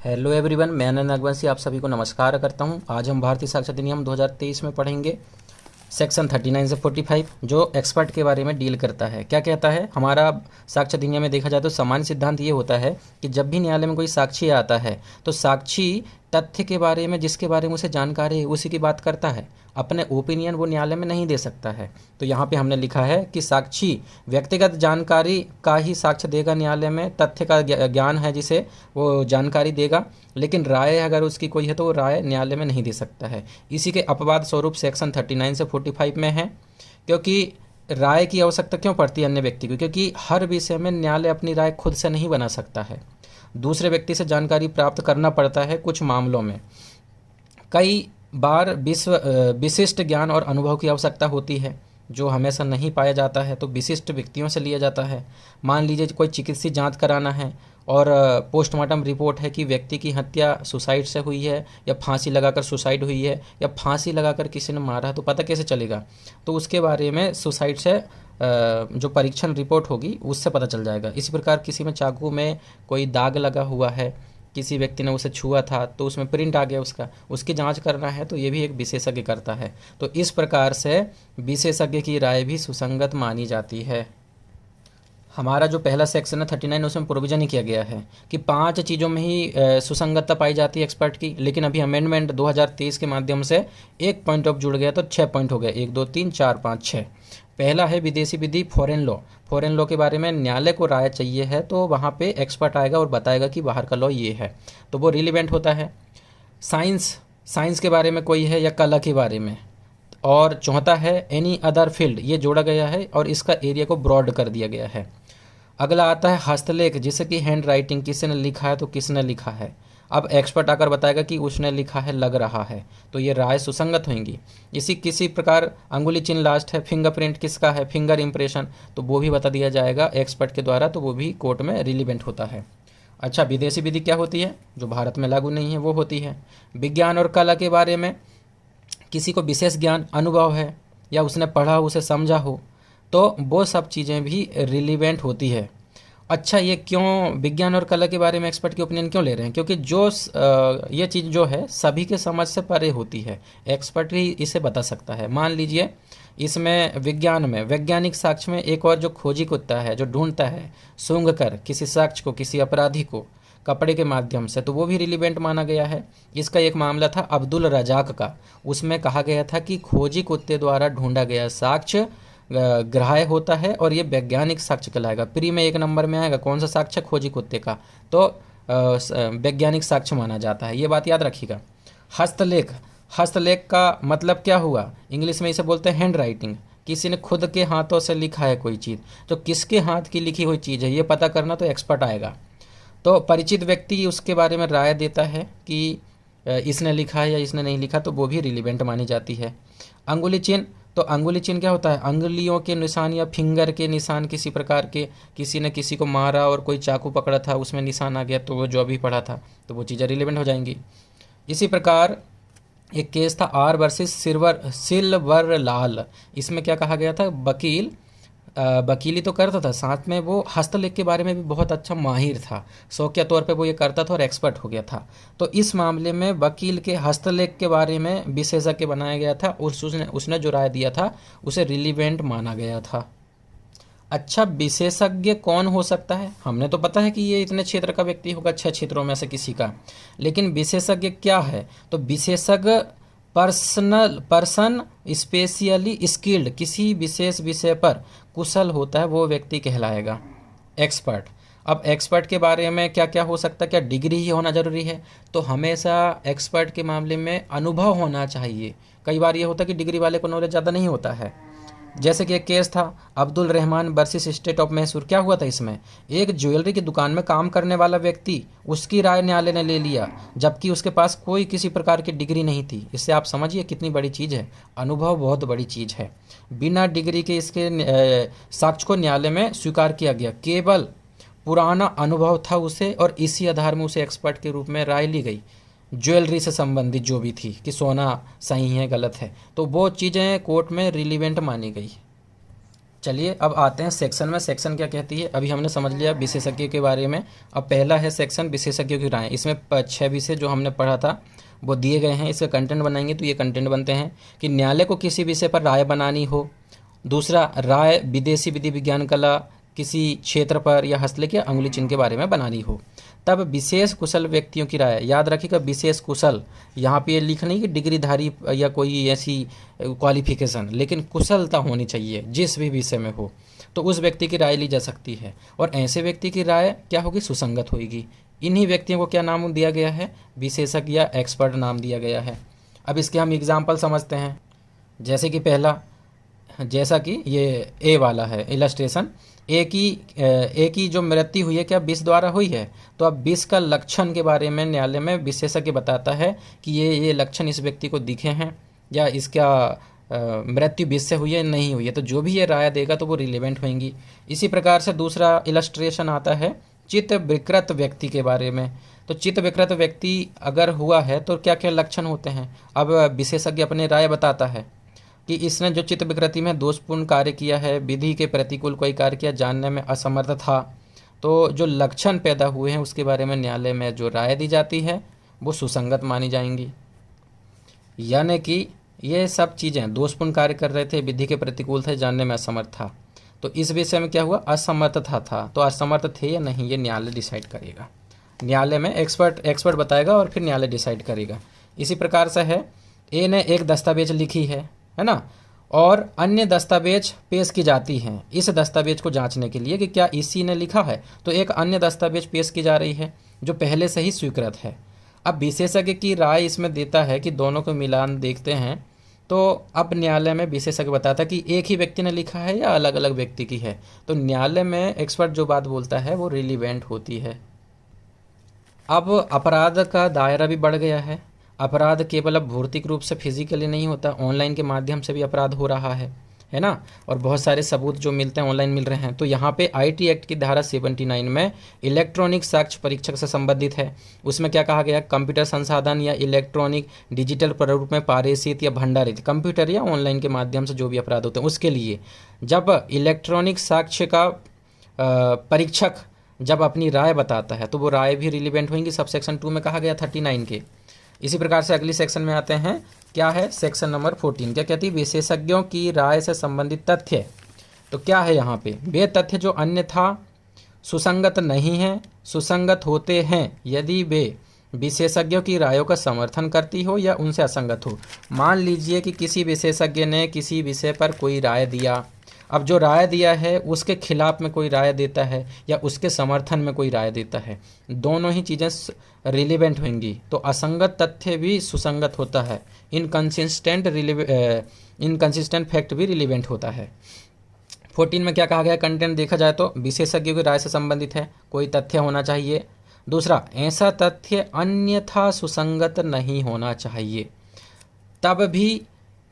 Hello everyone, मैं आनंद नागवंशी आप सभी को नमस्कार करता हूं। आज हम भारतीय साक्षरता अधिनियम 2023 में पढ़ेंगे सेक्शन 39 से 45 जो एक्सपर्ट के बारे में डील करता है। क्या कहता है हमारा साक्ष्य अधिनियम में देखा जाए तो सामान्य सिद्धांत ये होता है कि जब भी न्यायालय में कोई साक्षी आता है तो साक्षी तथ्य के बारे में, जिसके बारे में उसे जानकारी है, उसी की बात करता है। अपने ओपिनियन वो न्यायालय में नहीं दे सकता है। तो यहाँ पे हमने लिखा है कि साक्षी व्यक्तिगत जानकारी का ही साक्ष्य देगा न्यायालय में, तथ्य का ज्ञान है जिसे वो जानकारी देगा, लेकिन राय अगर उसकी कोई है तो वो राय न्यायालय में नहीं दे सकता है। इसी के अपवाद स्वरूप सेक्शन 39 से 45 में है। क्योंकि राय की आवश्यकता क्यों पड़ती है अन्य व्यक्ति को? क्योंकि हर विषय में न्यायालय अपनी राय खुद से नहीं बना सकता है, दूसरे व्यक्ति से जानकारी प्राप्त करना पड़ता है। कुछ मामलों में कई बार विशिष्ट ज्ञान और अनुभव की आवश्यकता होती है जो हमेशा नहीं पाया जाता है, तो विशिष्ट व्यक्तियों से लिया जाता है। मान लीजिए कोई चिकित्सीय जांच कराना है और पोस्टमार्टम रिपोर्ट है कि व्यक्ति की हत्या सुसाइड से हुई है या फांसी लगाकर सुसाइड हुई है या फांसी लगाकर किसी ने मारा, तो पता कैसे चलेगा? तो उसके बारे में सुसाइड से जो परीक्षण रिपोर्ट होगी उससे पता चल जाएगा। इसी प्रकार किसी में चाकू में कोई दाग लगा हुआ है, किसी व्यक्ति ने उसे छुआ था तो उसमें प्रिंट आ गया उसकी जांच करना है, तो ये भी एक विशेषज्ञ करता है। तो इस प्रकार से विशेषज्ञ की राय भी सुसंगत मानी जाती है। हमारा जो पहला सेक्शन है 39, उसमें प्रोविजन ही किया गया है कि 5 चीज़ों में ही सुसंगतता पाई जाती है एक्सपर्ट की। लेकिन अभी अमेंडमेंट 2023 के माध्यम से एक पॉइंट ऑफ जुड़ गया तो 6 पॉइंट हो गए, 1 2 3 4 5 6। पहला है विदेशी विधि, फॉरेन लॉ। फॉरेन लॉ के बारे में न्यायालय को राय चाहिए है तो वहाँ पे एक्सपर्ट आएगा और बताएगा कि बाहर का लॉ ये है, तो वो रिलीवेंट होता है। साइंस के बारे में कोई है या कला के बारे में। और चौथा है एनी अदर फील्ड, ये जोड़ा गया है और इसका एरिया को ब्रॉड कर दिया गया है। अगला आता है हस्तलेख, जिसे कि हैंड राइटिंग, किसी ने लिखा है तो किसने लिखा है। अब एक्सपर्ट आकर बताएगा कि उसने लिखा है, लग रहा है, तो ये राय सुसंगत होंगी। इसी किसी प्रकार अंगुली चिन्ह लास्ट है, फिंगरप्रिंट किसका है, फिंगर इंप्रेशन, तो वो भी बता दिया जाएगा एक्सपर्ट के द्वारा, तो वो भी कोर्ट में रिलीवेंट होता है। अच्छा, विदेशी विधि क्या होती है? जो भारत में लागू नहीं है वो होती है। विज्ञान और कला के बारे में किसी को विशेष ज्ञान अनुभव है या उसने पढ़ा उसे समझा हो, तो वो सब चीज़ें भी रिलीवेंट होती है। अच्छा, ये क्यों विज्ञान और कला के बारे में एक्सपर्ट की ओपिनियन क्यों ले रहे हैं? क्योंकि ये चीज़ जो है सभी के समझ से परे होती है, एक्सपर्ट ही इसे बता सकता है। मान लीजिए इसमें विज्ञान में वैज्ञानिक साक्ष्य में एक और जो खोजी कुत्ता है जो ढूंढता है सूंघ कर किसी साक्ष्य को, किसी अपराधी को कपड़े के माध्यम से, तो वो भी रिलीवेंट माना गया है। इसका एक मामला था अब्दुल रजाक का, उसमें कहा गया था कि खोजी कुत्ते द्वारा ढूंढा गया साक्ष्य ग्राह्य होता है और ये वैज्ञानिक साक्ष्य कहलाएगा। प्री में 1 नंबर में आएगा कौन सा साक्ष्य? खोजी कुत्ते का, तो वैज्ञानिक साक्ष्य माना जाता है, ये बात याद रखिएगा। हस्तलेख का मतलब क्या हुआ? इंग्लिश में इसे बोलते हैं हैंड राइटिंग। किसी ने खुद के हाथों से लिखा है कोई चीज़, तो किसके हाथ की लिखी हुई चीज़ है ये पता करना तो एक्सपर्ट आएगा। तो परिचित व्यक्ति उसके बारे में राय देता है कि इसने लिखा है या इसने नहीं लिखा, तो वो भी रिलीवेंट मानी जाती है। अंगुली चिन्ह, तो अंगुली चिन्ह क्या होता है? अंगुलियों के निशान या फिंगर के निशान, किसी प्रकार के, किसी ने किसी को मारा और कोई चाकू पकड़ा था उसमें निशान आ गया, तो वो जो अभी पढ़ा था तो वो चीज़ें रिलेवेंट हो जाएंगी। इसी प्रकार एक केस था आर वर्सेस सिल्वर लाल। इसमें क्या कहा गया था? वकीली तो करता था, साथ में वो हस्तलेख के बारे में भी बहुत अच्छा माहिर था, शौकिया तौर पे वो ये करता था और एक्सपर्ट हो गया था। तो इस मामले में वकील के हस्तलेख के बारे में विशेषज्ञ बनाया गया था और उसने जो राय दिया था उसे रिलीवेंट माना गया था। अच्छा, विशेषज्ञ कौन हो सकता है? हमने तो पता है कि ये इतने क्षेत्र का व्यक्ति होगा, 6 क्षेत्रों में से किसी का, लेकिन विशेषज्ञ क्या है? तो विशेषज्ञ पर्सन स्पेशली स्किल्ड, किसी विशेष विषय पर कुशल होता है वो व्यक्ति कहलाएगा एक्सपर्ट। अब एक्सपर्ट के बारे में क्या क्या हो सकता है? क्या डिग्री ही होना जरूरी है? तो हमेशा एक्सपर्ट के मामले में अनुभव होना चाहिए। कई बार ये होता है कि डिग्री वाले को नॉलेज ज़्यादा नहीं होता है। जैसे कि एक केस था Abdul Rahman versus state of Mysore. क्या हुआ था इसमें? एक ज्वेलरी की दुकान में काम करने वाला व्यक्ति, उसकी राय न्यायालय ने ले लिया जबकि उसके पास कोई किसी प्रकार की डिग्री नहीं थी। इससे आप समझिए कितनी बड़ी चीज़ है, अनुभव बहुत बड़ी चीज़ है। बिना डिग्री के इसके साक्ष्य को न्यायालय में स्वीकार किया गया, केवल पुराना अनुभव था उसे और इसी आधार में उसे एक्सपर्ट के रूप में राय ली गई। ज्वेलरी से संबंधित जो भी थी कि सोना सही है गलत है, तो वो चीज़ें कोर्ट में रिलीवेंट मानी गई। चलिए अब आते हैं सेक्शन में। सेक्शन क्या कहती है, अभी हमने समझ लिया विशेषज्ञ के बारे में। अब पहला है सेक्शन विशेषज्ञों की राय। इसमें 6 विषय जो हमने पढ़ा था वो दिए गए हैं। इसका कंटेंट बनाएंगे तो ये कंटेंट बनते हैं कि न्यायालय को किसी विषय पर राय बनानी हो। दूसरा, राय विदेशी विधि विज्ञान कला किसी क्षेत्र पर या हस्तलेख या अंगुली चिन्ह के बारे में बनानी हो, तब विशेष कुशल व्यक्तियों की राय। याद रखिएगा विशेष कुशल, यहाँ पे ये लिख नहीं कि डिग्रीधारी या कोई ऐसी क्वालिफिकेशन, लेकिन कुशलता होनी चाहिए जिस भी विषय में हो, तो उस व्यक्ति की राय ली जा सकती है। और ऐसे व्यक्ति की राय क्या होगी, सुसंगत होगी। इन्हीं व्यक्तियों को क्या नाम दिया गया है, विशेषज्ञ या एक्सपर्ट नाम दिया गया है। अब इसके हम एग्जाम्पल समझते हैं। जैसे कि पहला, जैसा कि ये ए वाला है इलस्ट्रेशन, ए की जो मृत्यु हुई है क्या विष द्वारा हुई है, तो अब विष का लक्षण के बारे में न्यायालय में विशेषज्ञ बताता है कि ये लक्षण इस व्यक्ति को दिखे हैं या इसका मृत्यु विष से हुई है नहीं हुई है, तो जो भी ये राय देगा तो वो रिलेवेंट होंगी। इसी प्रकार से दूसरा इलस्ट्रेशन आता है चित्त विकृत व्यक्ति के बारे में। तो चित्त विकृत व्यक्ति अगर हुआ है तो क्या क्या लक्षण होते हैं, अब विशेषज्ञ अपनी राय बताता है कि इसने जो चित्त विकृति में दोषपूर्ण कार्य किया है, विधि के प्रतिकूल कोई कार्य किया, जानने में असमर्थ था। तो जो लक्षण पैदा हुए हैं उसके बारे में न्यायालय में जो राय दी जाती है वो सुसंगत मानी जाएंगी। यानी कि ये सब चीज़ें दोषपूर्ण कार्य कर रहे थे, विधि के प्रतिकूल थे, जानने में असमर्थ था, तो इस विषय में क्या हुआ, असमर्थ था। तो असमर्थ थे या नहीं ये न्यायालय डिसाइड करेगा। न्यायालय में एक्सपर्ट बताएगा और फिर न्यायालय डिसाइड करेगा। इसी प्रकार से है, ए ने एक दस्तावेज लिखी है ना, और अन्य दस्तावेज पेश की जाती हैं इस दस्तावेज को जांचने के लिए कि क्या इसी ने लिखा है, तो एक अन्य दस्तावेज पेश की जा रही है जो पहले से ही स्वीकृत है। अब विशेषज्ञ की राय इसमें देता है कि दोनों को मिलान देखते हैं, तो अब न्यायालय में विशेषज्ञ बताता है कि एक ही व्यक्ति ने लिखा है या अलग अलग व्यक्ति की है। तो न्यायालय में एक्सपर्ट जो बात बोलता है वो रिलीवेंट होती है। अब अपराध का दायरा भी बढ़ गया है। अपराध केवल अब भौतिक रूप से फिजिकली नहीं होता, ऑनलाइन के माध्यम से भी अपराध हो रहा है ना, और बहुत सारे सबूत जो मिलते हैं ऑनलाइन मिल रहे हैं। तो यहाँ पे आईटी एक्ट की धारा 79 में इलेक्ट्रॉनिक साक्ष्य परीक्षक से संबंधित है। उसमें क्या कहा गया, कंप्यूटर संसाधन या इलेक्ट्रॉनिक डिजिटल प्रारूप में पारेषित या भंडारित कंप्यूटर या ऑनलाइन के माध्यम से जो भी अपराध होते हैं उसके लिए जब इलेक्ट्रॉनिक साक्ष्य का परीक्षक जब अपनी राय बताता है तो वो राय भी रिलीवेंट होंगी। सब सेक्शन 2 में कहा गया 39 के। इसी प्रकार से अगली सेक्शन में आते हैं, क्या है सेक्शन नंबर 14, क्या कहती है, विशेषज्ञों की राय से संबंधित तथ्य। तो क्या है यहाँ पे, वे तथ्य जो अन्यथा सुसंगत नहीं हैं, सुसंगत होते हैं यदि वे विशेषज्ञों की रायों का समर्थन करती हो या उनसे असंगत हो। मान लीजिए कि किसी विशेषज्ञ ने किसी विषय पर कोई राय दिया, अब जो राय दिया है उसके खिलाफ में कोई राय देता है या उसके समर्थन में कोई राय देता है, दोनों ही चीज़ें रिलेवेंट होंगी। तो असंगत तथ्य भी सुसंगत होता है, इनकंसिस्टेंट फैक्ट भी रिलेवेंट होता है। 14 में क्या कहा गया, कंटेंट देखा जाए तो विशेषज्ञों की राय से संबंधित है, कोई तथ्य होना चाहिए। दूसरा, ऐसा तथ्य अन्यथा सुसंगत नहीं होना चाहिए, तब भी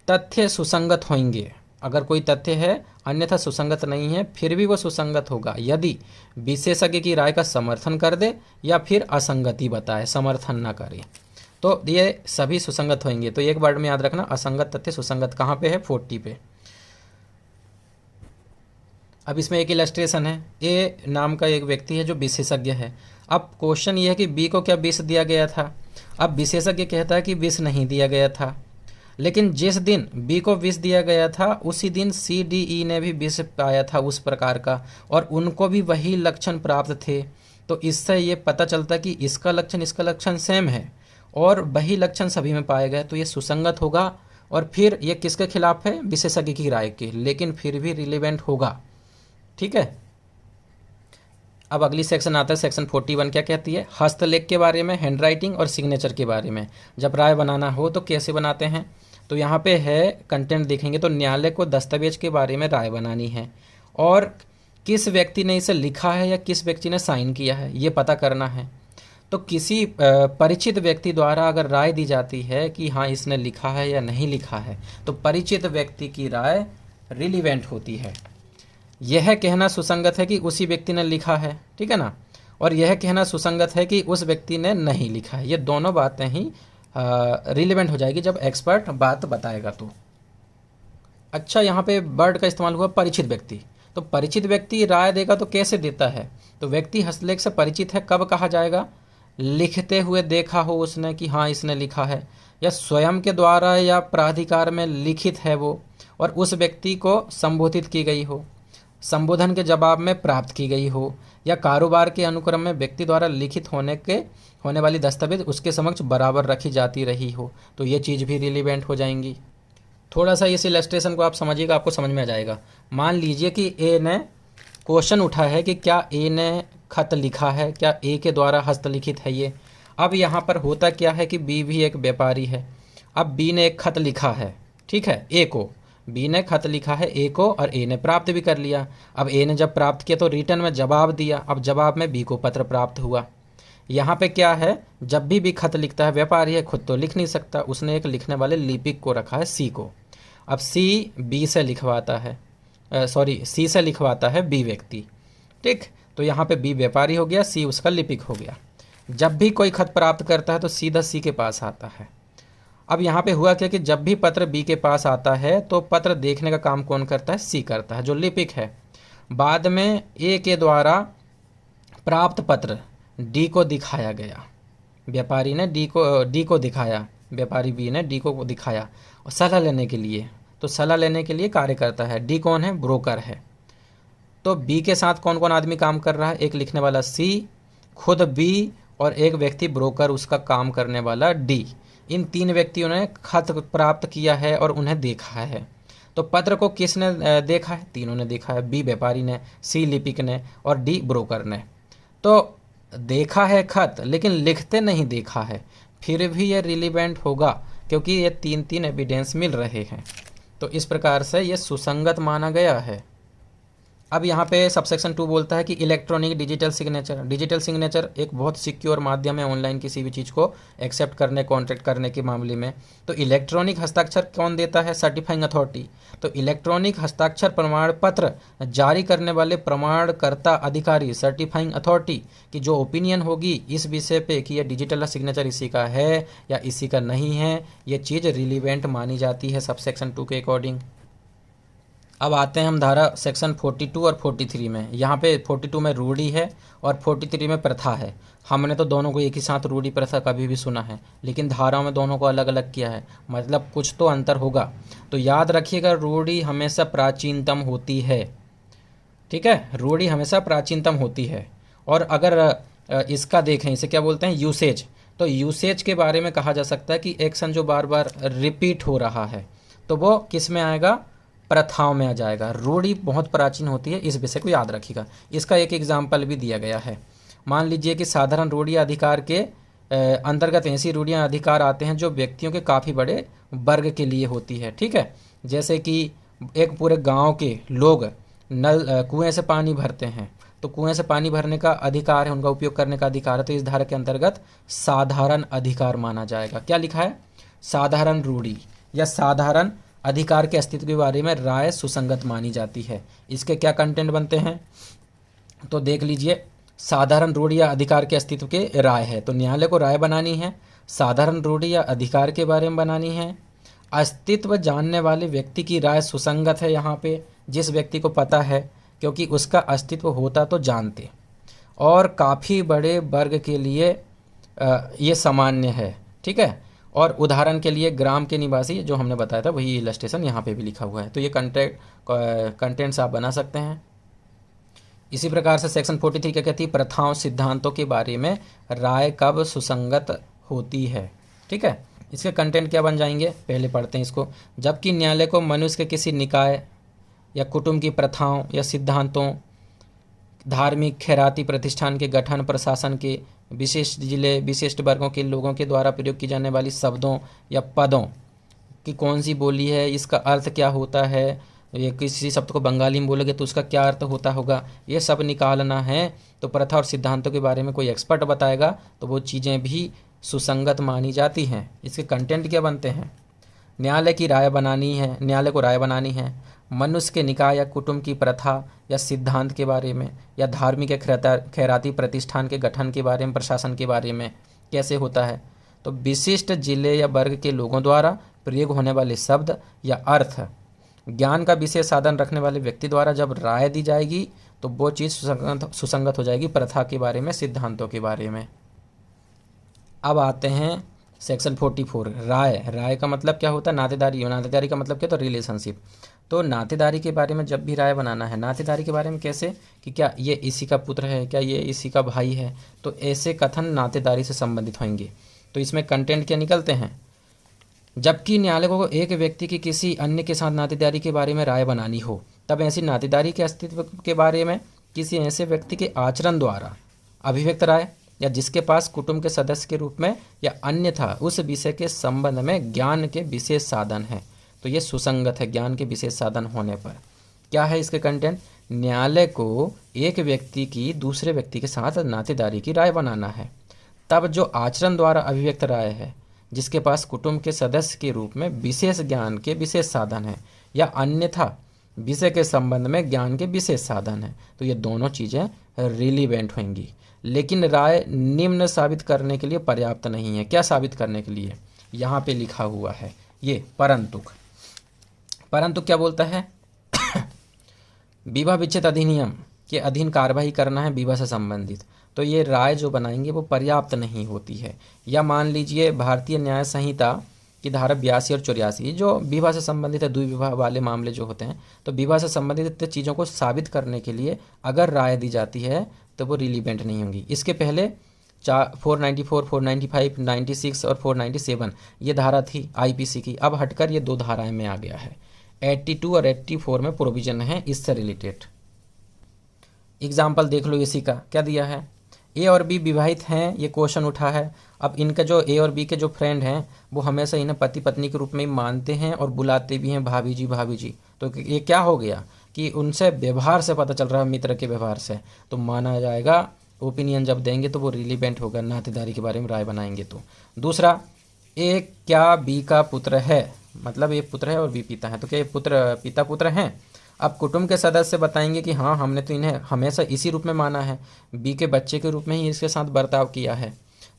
तथ्य सुसंगत होंगे। अगर कोई तथ्य है अन्यथा सुसंगत नहीं है फिर भी वो सुसंगत होगा यदि विशेषज्ञ की राय का समर्थन कर दे या फिर असंगति बताए, समर्थन ना करे, तो ये सभी सुसंगत होंगे। तो एक वर्ड में याद रखना, असंगत तथ्य सुसंगत कहाँ पे है, 40 पे। अब इसमें एक इलस्ट्रेशन है, ए नाम का एक व्यक्ति है जो विशेषज्ञ है। अब क्वेश्चन ये है कि बी को क्या विष दिया गया था। अब विशेषज्ञ कहता है कि विष नहीं दिया गया था, लेकिन जिस दिन बी को विष दिया गया था उसी दिन सी डी ई ने भी विष पाया था उस प्रकार का, और उनको भी वही लक्षण प्राप्त थे। तो इससे ये पता चलता कि इसका लक्षण सेम है और वही लक्षण सभी में पाए गए, तो ये सुसंगत होगा। और फिर ये किसके खिलाफ है, विशेषज्ञ की राय के, लेकिन फिर भी रिलेवेंट होगा। ठीक है। अब अगली सेक्शन आता है सेक्शन 41, क्या कहती है, हस्तलेख के बारे में, हैंडराइटिंग और सिग्नेचर के बारे में। जब राय बनाना हो तो कैसे बनाते हैं, तो यहाँ पे है कंटेंट देखेंगे तो न्यायालय को दस्तावेज के बारे में राय बनानी है और किस व्यक्ति ने इसे लिखा है या किस व्यक्ति ने साइन किया है ये पता करना है। तो किसी परिचित व्यक्ति द्वारा अगर राय दी जाती है कि हाँ इसने लिखा है या नहीं लिखा है, तो परिचित व्यक्ति की राय रिलीवेंट होती है। यह कहना सुसंगत है कि उसी व्यक्ति ने लिखा है, ठीक है ना, और यह कहना सुसंगत है कि उस व्यक्ति ने नहीं लिखा है। ये दोनों बातें ही रिलेवेंट हो जाएगी जब एक्सपर्ट बात बताएगा। तो अच्छा, यहाँ पे वर्ड का इस्तेमाल हुआ परिचित व्यक्ति। तो परिचित व्यक्ति राय देगा तो कैसे देता है? तो व्यक्ति हस्तलेख से परिचित है कब कहा जाएगा? लिखते हुए देखा हो उसने कि हाँ इसने लिखा है, या स्वयं के द्वारा या प्राधिकार में लिखित है वो, और उस व्यक्ति को संबोधित की गई हो, संबोधन के जवाब में प्राप्त की गई हो, या कारोबार के अनुक्रम में व्यक्ति द्वारा लिखित होने वाली दस्तावेज उसके समक्ष बराबर रखी जाती रही हो, तो ये चीज़ भी रिलीवेंट हो जाएंगी। थोड़ा सा इस इलस्ट्रेशन को आप समझिएगा, आपको समझ में आ जाएगा। मान लीजिए कि ए ने क्वेश्चन उठा है कि क्या ए ने खत लिखा है, क्या ए के द्वारा हस्तलिखित है ये। अब यहाँ पर होता क्या है कि बी भी एक व्यापारी है। अब बी ने एक खत लिखा है, ठीक है, ए को, बी ने खत लिखा है ए को और ए ने प्राप्त भी कर लिया। अब ए ने जब प्राप्त किया तो रिटर्न में जवाब दिया, अब जवाब में बी को पत्र प्राप्त हुआ। यहाँ पे क्या है, जब भी खत लिखता है, व्यापारी है, खुद तो लिख नहीं सकता, उसने एक लिखने वाले लिपिक को रखा है सी को। अब सी बी से लिखवाता है, सी से लिखवाता है बी व्यक्ति, ठीक। तो यहाँ पे बी व्यापारी हो गया, सी उसका लिपिक हो गया। जब भी कोई खत प्राप्त करता है तो सीधा सी के पास आता है। अब यहाँ पे हुआ क्या कि जब भी पत्र बी के पास आता है तो पत्र देखने का काम कौन करता है? सी करता है, जो लिपिक है। बाद में ए के द्वारा प्राप्त पत्र डी को दिखाया गया, व्यापारी ने डी को दिखाया, व्यापारी बी ने डी को दिखाया और सलाह लेने के लिए, तो सलाह लेने के लिए कार्य करता है। डी कौन है? ब्रोकर है। तो बी के साथ कौन कौन आदमी काम कर रहा है? एक लिखने वाला सी, खुद बी, और एक व्यक्ति ब्रोकर उसका काम करने वाला डी। इन तीन व्यक्तियों ने खत प्राप्त किया है और उन्हें देखा है। तो पत्र को किसने देखा है? तीनों ने देखा है, बी व्यापारी ने, सी लिपिक ने और डी ब्रोकर ने। तो देखा है खत लेकिन लिखते नहीं देखा है, फिर भी ये रिलीवेंट होगा क्योंकि ये तीन एविडेंस मिल रहे हैं। तो इस प्रकार से ये सुसंगत माना गया है। अब यहाँ पे सबसेक्शन 2 बोलता है कि electronic digital signature. Digital signature एक बहुत सिक्योर माध्यम है ऑनलाइन किसी भी चीज़ को एक्सेप्ट करने, कॉन्ट्रैक्ट करने के मामले में। तो इलेक्ट्रॉनिक हस्ताक्षर कौन देता है? Certifying authority. तो इलेक्ट्रॉनिक हस्ताक्षर प्रमाण पत्र जारी करने वाले प्रमाणकर्ता अधिकारी, सर्टिफाइंग अथॉरिटी की जो ओपिनियन होगी इस विषय पे कि यह डिजिटल सिग्नेचर इसी का है या इसी का नहीं है, ये चीज़ रिलीवेंट मानी जाती है सबसेक्शन 2 के अकॉर्डिंग। अब आते हैं हम धारा सेक्शन 42 और 43 में। यहाँ पे 42 में रूढ़ी है और 43 में प्रथा है। हमने तो दोनों को एक ही साथ रूढ़ी प्रथा कभी भी सुना है, लेकिन धाराओं में दोनों को अलग अलग किया है, मतलब कुछ तो अंतर होगा। तो याद रखिएगा, रूढ़ी हमेशा प्राचीनतम होती है, ठीक है, रूढ़ी हमेशा प्राचीनतम होती है। और अगर इसका देखें, इसे क्या बोलते हैं? यूसेज। तो यूसेज के बारे में कहा जा सकता है कि एक्शन जो बार बार रिपीट हो रहा है तो वो किस में आएगा? प्रथाओं में आ जाएगा। रूढ़ी बहुत प्राचीन होती है, इस विषय को याद रखिएगा। इसका एक एग्जाम्पल भी दिया गया है। मान लीजिए कि साधारण रूढ़ी अधिकार के अंतर्गत ऐसी रूढ़ियाँ अधिकार आते हैं जो व्यक्तियों के काफ़ी बड़े वर्ग के लिए होती है, ठीक है। जैसे कि एक पूरे गांव के लोग कुएं से पानी भरते हैं, तो कुएं से पानी भरने का अधिकार है, उनका उपयोग करने का अधिकार है, तो इस धारा के अंतर्गत साधारण अधिकार माना जाएगा। क्या लिखा है? साधारण रूढ़ी या साधारण अधिकार के अस्तित्व के बारे में राय सुसंगत मानी जाती है। इसके क्या कंटेंट बनते हैं तो देख लीजिए। साधारण रूढ़ी या अधिकार के अस्तित्व के राय है, तो न्यायालय को राय बनानी है, साधारण रूढ़ी या अधिकार के बारे में बनानी है। अस्तित्व जानने वाले व्यक्ति की राय सुसंगत है, यहाँ पे जिस व्यक्ति को पता है क्योंकि उसका अस्तित्व होता तो जानते, और काफ़ी बड़े वर्ग के लिए ये सामान्य है, ठीक है। और उदाहरण के लिए ग्राम के निवासी जो हमने बताया था वही इलस्ट्रेशन यहाँ पे भी लिखा हुआ है। तो ये कंटेंट्स आप बना सकते हैं। इसी प्रकार से सेक्शन 43 क्या कहती है? प्रथाओं सिद्धांतों के बारे में राय कब सुसंगत होती है, ठीक है। इसके कंटेंट क्या बन जाएंगे, पहले पढ़ते हैं इसको। जबकि न्यायालय को मनुष्य के किसी निकाय या कुटुंब की प्रथाओं या सिद्धांतों, धार्मिक खैराती प्रतिष्ठान के गठन, प्रशासन के विशिष्ट जिले, विशिष्ट वर्गों के लोगों के द्वारा प्रयोग की जाने वाली शब्दों या पदों की कौन सी बोली है, इसका अर्थ क्या होता है, ये किसी शब्द को बंगाली में बोलोगे तो उसका क्या अर्थ होता होगा, ये सब निकालना है। तो प्रथा और सिद्धांतों के बारे में कोई एक्सपर्ट बताएगा तो वो चीज़ें भी सुसंगत मानी जाती हैं। इसके कंटेंट क्या बनते हैं? न्यायालय की राय बनानी है, न्यायालय को राय बनानी है मनुष्य के निकाय या कुटुंब की प्रथा या सिद्धांत के बारे में, या धार्मिक या खैराती प्रतिष्ठान के गठन के बारे में, प्रशासन के बारे में कैसे होता है। तो विशिष्ट जिले या वर्ग के लोगों द्वारा प्रयोग होने वाले शब्द या अर्थ ज्ञान का विशेष साधन रखने वाले व्यक्ति द्वारा जब राय दी जाएगी तो वो चीज़ सुसंगत हो जाएगी प्रथा के बारे में, सिद्धांतों के बारे में। अब आते हैं सेक्शन 44, राय। राय का मतलब क्या होता है? नातेदारी। नातेदारी का मतलब क्या? तो रिलेशनशिप। तो नातेदारी के बारे में जब भी राय बनाना है, नातेदारी के बारे में कैसे कि क्या ये इसी का पुत्र है, क्या ये इसी का भाई है, तो ऐसे कथन नातेदारी से संबंधित होंगे। तो इसमें कंटेंट क्या निकलते हैं? जबकि न्यायालय को एक व्यक्ति की किसी अन्य के साथ नातेदारी के बारे में राय बनानी हो, तब ऐसी नातेदारी के अस्तित्व के बारे में किसी ऐसे व्यक्ति के आचरण द्वारा अभिव्यक्त राय या जिसके पास कुटुंब के सदस्य के रूप में या अन्यथा उस विषय के संबंध में ज्ञान के विशेष साधन है, तो ये सुसंगत है ज्ञान के विशेष साधन होने पर। क्या है इसके कंटेंट? न्यायालय को एक व्यक्ति की दूसरे व्यक्ति के साथ नातेदारी की राय बनाना है, तब जो आचरण द्वारा अभिव्यक्त राय है, जिसके पास कुटुंब के सदस्य के रूप में विशेष ज्ञान के विशेष साधन है या अन्यथा विषय के संबंध में ज्ञान के विशेष साधन है, तो ये दोनों चीज़ें रिलीवेंट होंगी। लेकिन राय निम्न साबित करने के लिए पर्याप्त नहीं है। क्या साबित करने के लिए? यहाँ पे लिखा हुआ है ये परंतुक। परंतुक क्या बोलता है? विवाह विच्छेद अधिनियम के अधीन कार्रवाई करना है विवाह से संबंधित, तो ये राय जो बनाएंगे वो पर्याप्त नहीं होती है। या मान लीजिए भारतीय न्याय संहिता की धारा 82 और 84 जो विवाह से संबंधित है, द्विविवाह वाले मामले जो होते हैं, तो विवाह से संबंधित चीज़ों को साबित करने के लिए अगर राय दी जाती है तो वो रिलीवेंट नहीं होंगी। इसके पहले 494, 495, 96 और 497 ये धारा थी आईपीसी की। अब हटकर ये 2 धाराएं में आ गया है। 82 और 84 में प्रोविजन है इससे रिलेटेड। एग्जाम्पल देख लो इसी का। क्या दिया है? ए और बी विवाहित हैं, ये क्वेश्चन उठा है। अब इनका जो ए और बी के जो फ्रेंड हैं वो हमेशा इन्हें पति पत्नी के रूप में मानते हैं और बुलाते भी हैं भाभी जी भाभी जी। तो ये क्या हो गया कि उनसे व्यवहार से पता चल रहा है, मित्र के व्यवहार से, तो माना जाएगा। ओपिनियन जब देंगे तो वो रिलीवेंट होगा नातेदारी के बारे में राय बनाएंगे तो। दूसरा, ए क्या बी का पुत्र है, मतलब ए पुत्र है और बी पिता है, तो क्या ये पिता पुत्र हैं? अब कुटुंब के सदस्य बताएंगे कि हाँ हमने तो इन्हें हमेशा इसी रूप में माना है, बी के बच्चे के रूप में ही इसके साथ बर्ताव किया है,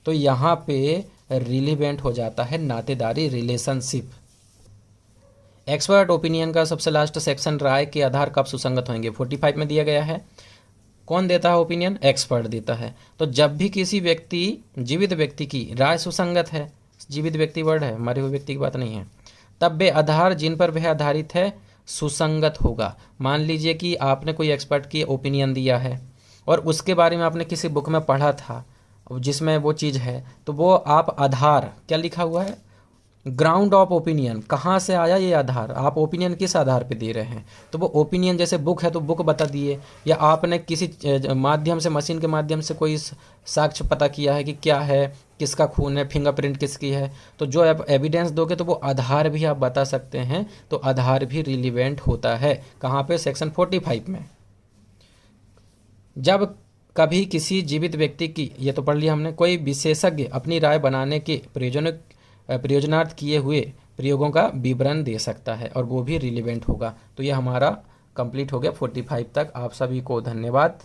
तो यहाँ पे रिलीवेंट हो जाता है नातेदारी रिलेशनशिप। एक्सपर्ट ओपिनियन का सबसे लास्ट सेक्शन, राय के आधार कब सुसंगत होंगे, 45 में दिया गया है। कौन देता है ओपिनियन? एक्सपर्ट देता है। तो जब भी किसी व्यक्ति, जीवित व्यक्ति की राय सुसंगत है, जीवित व्यक्ति वर्ड है, मरे हुए व्यक्ति की बात नहीं है, तब वे आधार जिन पर वह आधारित है सुसंगत होगा। मान लीजिए कि आपने कोई एक्सपर्ट की ओपिनियन दिया है और उसके बारे में आपने किसी बुक में पढ़ा था जिसमें वो चीज़ है, तो वो आप आधार, क्या लिखा हुआ है? ग्राउंड ऑफ ओपिनियन, कहाँ से आया ये आधार, आप ओपिनियन किस आधार पे दे रहे हैं, तो वो ओपिनियन जैसे बुक है तो बुक बता दिए, या आपने किसी माध्यम से, मशीन के माध्यम से कोई साक्ष्य पता किया है कि क्या है, किसका खून है, फिंगरप्रिंट किसकी है, तो जो आप एविडेंस दोगे तो वो आधार भी आप बता सकते हैं, तो आधार भी रिलीवेंट होता है। कहाँ पे? सेक्शन 45 में। जब कभी किसी जीवित व्यक्ति की, ये तो पढ़ लिया हमने, कोई विशेषज्ञ अपनी राय बनाने के प्रयोजनार्थ किए हुए प्रयोगों का विवरण दे सकता है और वो भी रिलीवेंट होगा। तो ये हमारा कंप्लीट हो गया 45 तक। आप सभी को धन्यवाद।